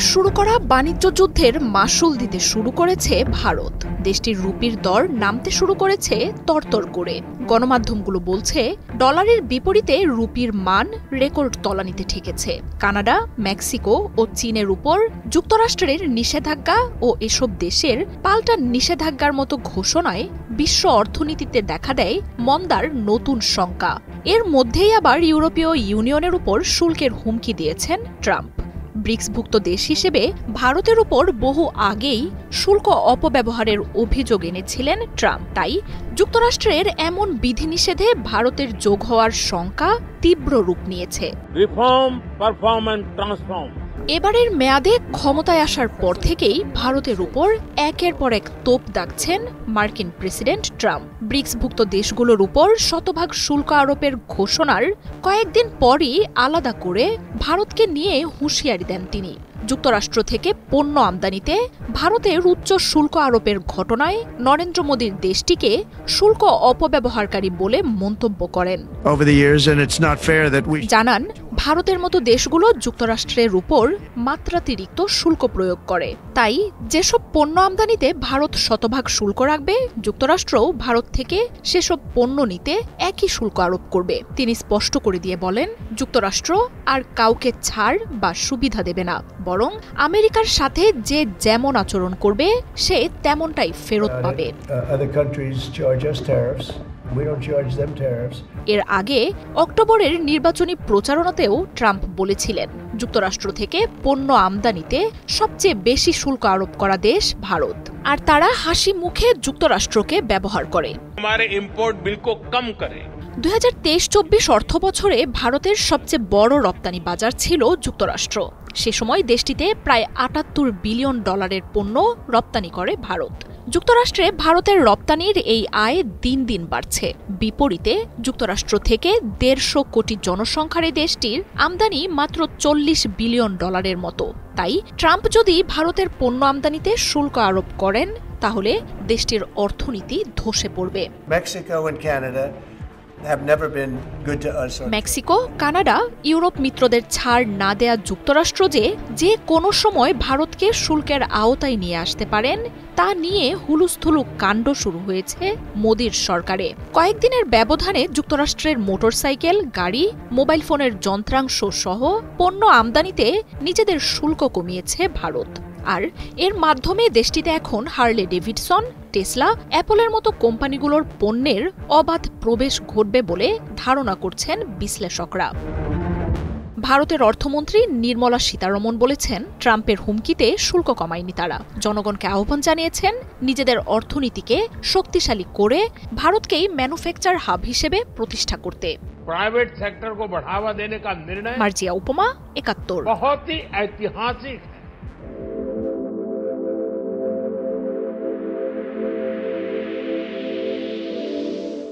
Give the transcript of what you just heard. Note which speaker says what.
Speaker 1: শুরু করা বাণিজ্য যুদ্ধের মাশুল দিতে শুরু করেছে ভারত। দেশটির রুপির দর নামতে শুরু করেছে তরতর করে। গণমাধ্যমগুলো বলছে ডলারের বিপরীতে রুপির মান রেকর্ড তলানিতে ঠেকেছে। কানাডা, মেক্সিকো ও চীনের উপর যুক্তরাষ্ট্রের নিষেধাজ্ঞা ও এসব দেশের পাল্টা নিষেধাজ্ঞার মতো ঘোষণায় বিশ্ব অর্থনীতিতে দেখা দেয় মন্দার নতুন শঙ্কা। এর মধ্যেই আবার ইউরোপীয় ইউনিয়নের উপর শুল্কের হুমকি দিয়েছেন ট্রাম্প। ব্রিক্সভুক্ত দেশ হিসেবে ভারতের উপর বহু আগেই শুল্ক অপব্যবহারের অভিযোগ এনেছিলেন ট্রাম্প। তাই যুক্তরাষ্ট্রের এমন বিধিনিষেধে ভারতের যোগ হওয়ার শঙ্কা তীব্র রূপ নিয়েছে। এবারের মেয়াদে ক্ষমতায় আসার পর থেকেই ভারতের উপর একের পর এক তোপ দাগছেন মার্কিন প্রেসিডেন্ট ট্রাম্প। ব্রিক্সভুক্ত দেশগুলোর উপর শতভাগ শুল্ক আরোপের ঘোষণার কয়েকদিন পরই আলাদা করে ভারতকে নিয়ে হুঁশিয়ারি দেন তিনি। যুক্তরাষ্ট্র থেকে পণ্য আমদানিতে ভারতের উচ্চ শুল্ক আরোপের ঘটনায় নরেন্দ্র মোদীর দেশটিকে শুল্ক অপব্যবহারকারী বলে মন্তব্য করেন। জানান, ভারতের মতো দেশগুলো যুক্তরাষ্ট্রের উপর মাত্রাতিরিক্ত শুল্ক প্রয়োগ করে। তাই যেসব পণ্য আমদানিতে ভারত শতভাগ শুল্ক রাখবে, যুক্তরাষ্ট্রও ভারত থেকে সেসব পণ্য নিতে একই শুল্ক আরোপ করবে। তিনি স্পষ্ট করে দিয়ে বলেন, যুক্তরাষ্ট্র আর কাউকে ছাড় বা সুবিধা দেবে না, বরং আমেরিকার সাথে যে যেমন আচরণ করবে সে তেমনটাই ফেরত পাবে। এর আগে অক্টোবরের নির্বাচনী প্রচারণাতেও ট্রাম্প বলেছিলেন, যুক্তরাষ্ট্র থেকে পণ্য আমদানিতে সবচেয়ে বেশি শুল্ক আরোপ করা দেশ ভারত, আর তারা হাসি মুখে যুক্তরাষ্ট্রকে ব্যবহার করে। 2023-24 অর্থবছরে ভারতের সবচেয়ে বড় রপ্তানি বাজার ছিল যুক্তরাষ্ট্র। সে সময় দেশটিতে প্রায় $78 বিলিয়ন পণ্য রপ্তানি করে ভারত। যুক্তরাষ্ট্রে ভারতের রপ্তানির এই আয় দিন দিন বাড়ছে। বিপরীতে যুক্তরাষ্ট্র থেকে 150 কোটি জনসংখ্যার এই দেশটির আমদানি মাত্র $40 বিলিয়ন মতো। তাই ট্রাম্প যদি ভারতের পণ্য আমদানিতে শুল্ক আরোপ করেন, তাহলে দেশটির অর্থনীতি ধসে পড়বে। মেক্সিকো, কানাডা, ইউরোপ মিত্রদের ছাড় না দেয়া যুক্তরাষ্ট্র যে কোনো সময় ভারতকে শুল্কের আওতায় নিয়ে আসতে পারেন, তা নিয়ে হুলুস্থুলু কাণ্ড শুরু হয়েছে মোদীর সরকারে। কয়েকদিনের ব্যবধানে যুক্তরাষ্ট্রের মোটরসাইকেল, গাড়ি, মোবাইল ফোনের যন্ত্রাংশ সহ পণ্য আমদানিতে নিজেদের শুল্ক কমিয়েছে ভারত। আর এর মাধ্যমে দেশটিতে এখন হার্লে ডেভিডসন, টেসলা, অ্যাপলের মতো কোম্পানিগুলোর পণ্যের অবাধ প্রবেশ ঘটবে বলে ধারণা করছেন বিশ্লেষকরা। ভারতের অর্থমন্ত্রী নির্মলা সীতারমণ বলেছেন, ট্রাম্পের হুমকিতে শুল্ক কমায়নি তারা। জনগণকে আহ্বান জানিয়েছেন নিজেদের অর্থনীতিকে শক্তিশালী করে ভারতকেই ম্যানুফ্যাকচার হাব হিসেবে প্রতিষ্ঠা করতে।
Speaker 2: प्राइवेट सेक्टर को बढ़ावा देने का निर्णय
Speaker 1: মার্জিয়া উপমা, 71।
Speaker 2: बहुत ही ऐतिहासिक है।